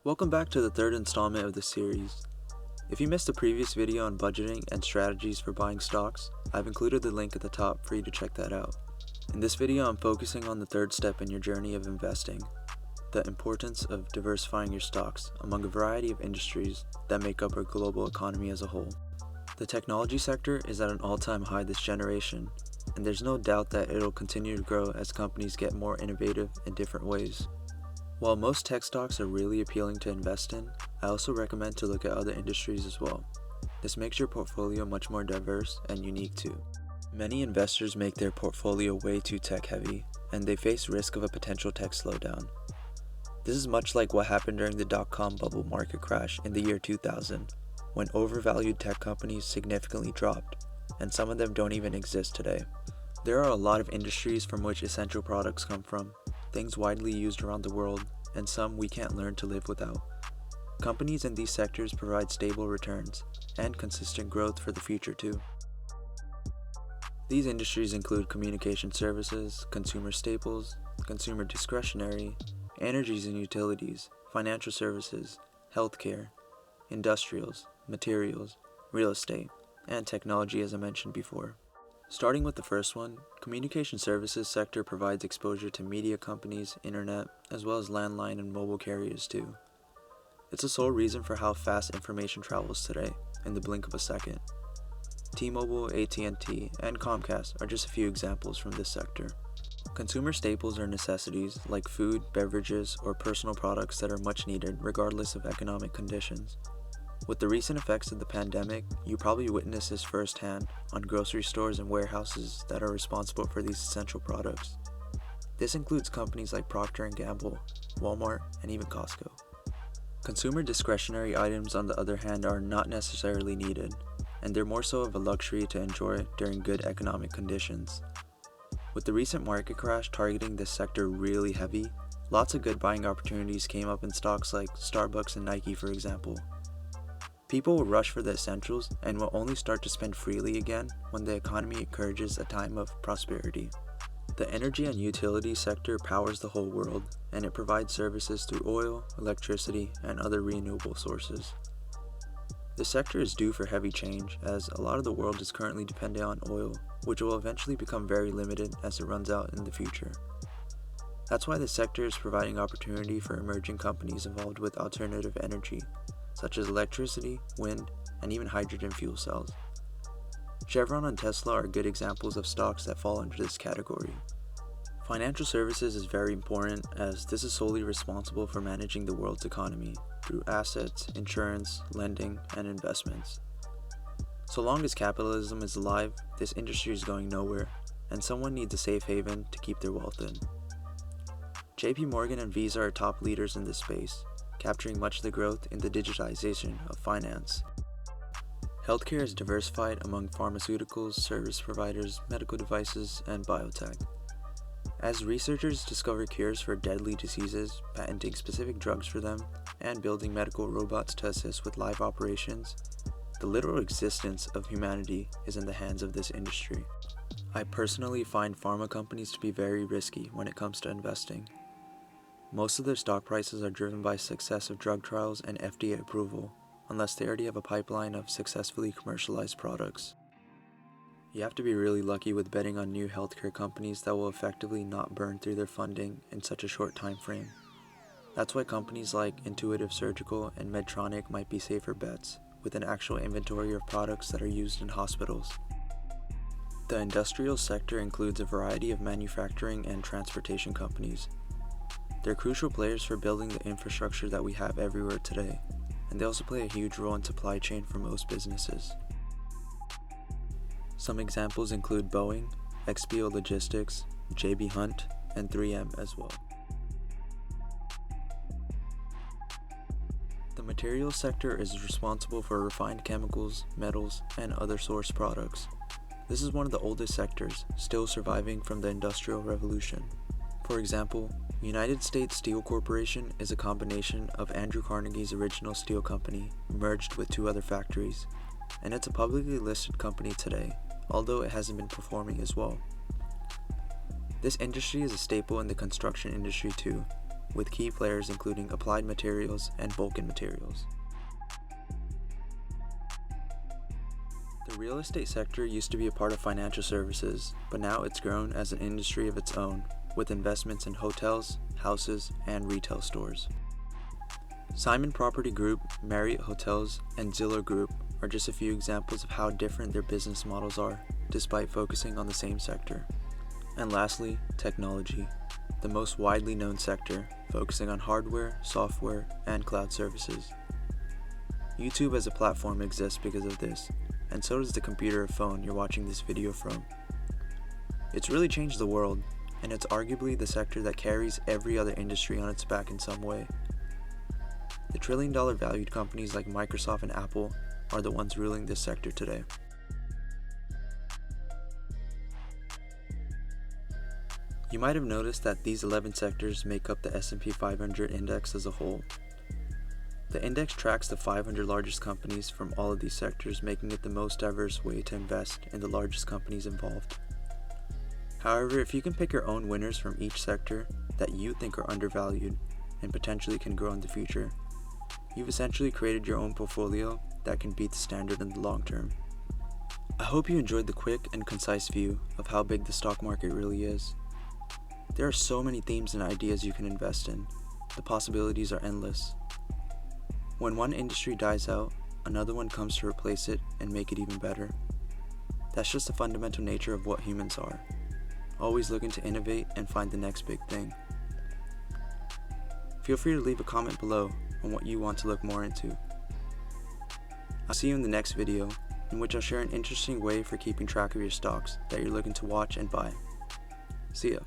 Welcome back to the third installment of the series. If you missed the previous video on budgeting and strategies for buying stocks, I've included the link at the top for you to check that out. In this video, I'm focusing on the third step in your journey of investing, the importance of diversifying your stocks among a variety of industries that make up our global economy as a whole. The technology sector is at an all-time high this generation, and there's no doubt that it'll continue to grow as companies get more innovative in different ways. While most tech stocks are really appealing to invest in, I also recommend to look at other industries as well. This makes your portfolio much more diverse and unique too. Many investors make their portfolio way too tech heavy, and they face risk of a potential tech slowdown. This is much like what happened during the dot-com bubble market crash in the year 2000, when overvalued tech companies significantly dropped, and some of them don't even exist today. There are a lot of industries from which essential products come from, things widely used around the world, and some we can't learn to live without. Companies in these sectors provide stable returns and consistent growth for the future too. These industries include communication services, consumer staples, consumer discretionary, energies and utilities, financial services, healthcare, industrials, materials, real estate, and technology as I mentioned before. Starting with the first one, communication services sector provides exposure to media companies, internet, as well as landline and mobile carriers too. It's the sole reason for how fast information travels today, in the blink of a second. T-Mobile, AT&T, and Comcast are just a few examples from this sector. Consumer staples are necessities like food, beverages, or personal products that are much needed regardless of economic conditions. With the recent effects of the pandemic, you probably witnessed this firsthand on grocery stores and warehouses that are responsible for these essential products. This includes companies like Procter & Gamble, Walmart, and even Costco. Consumer discretionary items, on the other hand, are not necessarily needed, and they're more so of a luxury to enjoy during good economic conditions. With the recent market crash targeting this sector really heavy, lots of good buying opportunities came up in stocks like Starbucks and Nike, for example. People will rush for the essentials and will only start to spend freely again when the economy encourages a time of prosperity. The energy and utility sector powers the whole world, and it provides services through oil, electricity, and other renewable sources. The sector is due for heavy change, as a lot of the world is currently dependent on oil, which will eventually become very limited as it runs out in the future. That's why the sector is providing opportunity for emerging companies involved with alternative energy, such as electricity, wind, and even hydrogen fuel cells. Chevron and Tesla are good examples of stocks that fall under this category. Financial services is very important, as this is solely responsible for managing the world's economy through assets, insurance, lending, and investments. So long as capitalism is alive, this industry is going nowhere, and someone needs a safe haven to keep their wealth in. JP Morgan and Visa are top leaders in this space, capturing much of the growth in the digitization of finance. Healthcare is diversified among pharmaceuticals, service providers, medical devices, and biotech. As researchers discover cures for deadly diseases, patenting specific drugs for them, and building medical robots to assist with live operations, the literal existence of humanity is in the hands of this industry. I personally find pharma companies to be very risky when it comes to investing. Most of their stock prices are driven by success of drug trials and FDA approval, unless they already have a pipeline of successfully commercialized products. You have to be really lucky with betting on new healthcare companies that will effectively not burn through their funding in such a short time frame. That's why companies like Intuitive Surgical and Medtronic might be safer bets, with an actual inventory of products that are used in hospitals. The industrial sector includes a variety of manufacturing and transportation companies. They're crucial players for building the infrastructure that we have everywhere today, and they also play a huge role in supply chain for most businesses. Some examples include Boeing, XPO Logistics, JB Hunt, and 3M as well. The materials sector is responsible for refined chemicals, metals, and other source products. This is one of the oldest sectors, still surviving from the Industrial Revolution. For example, United States Steel Corporation is a combination of Andrew Carnegie's original steel company merged with two other factories, and it's a publicly listed company today, although it hasn't been performing as well. This industry is a staple in the construction industry too, with key players including Applied Materials and Vulcan Materials. The real estate sector used to be a part of financial services, but now it's grown as an industry of its own, with investments in hotels, houses, and retail stores. Simon Property Group, Marriott Hotels, and Zillow Group are just a few examples of how different their business models are, despite focusing on the same sector. And lastly, technology, the most widely known sector, focusing on hardware, software, and cloud services. YouTube as a platform exists because of this, and so does the computer or phone you're watching this video from. It's really changed the world, and it's arguably the sector that carries every other industry on its back in some way. The trillion-dollar valued companies like Microsoft and Apple are the ones ruling this sector today. You might have noticed that these 11 sectors make up the S&P 500 index as a whole. The index tracks the 500 largest companies from all of these sectors, making it the most diverse way to invest in the largest companies involved. However, if you can pick your own winners from each sector that you think are undervalued and potentially can grow in the future, you've essentially created your own portfolio that can beat the standard in the long term. I hope you enjoyed the quick and concise view of how big the stock market really is. There are so many themes and ideas you can invest in. The possibilities are endless. When one industry dies out, another one comes to replace it and make it even better. That's just the fundamental nature of what humans are, always looking to innovate and find the next big thing. Feel free to leave a comment below on what you want to look more into. I'll see you in the next video, in which I'll share an interesting way for keeping track of your stocks that you're looking to watch and buy. See ya.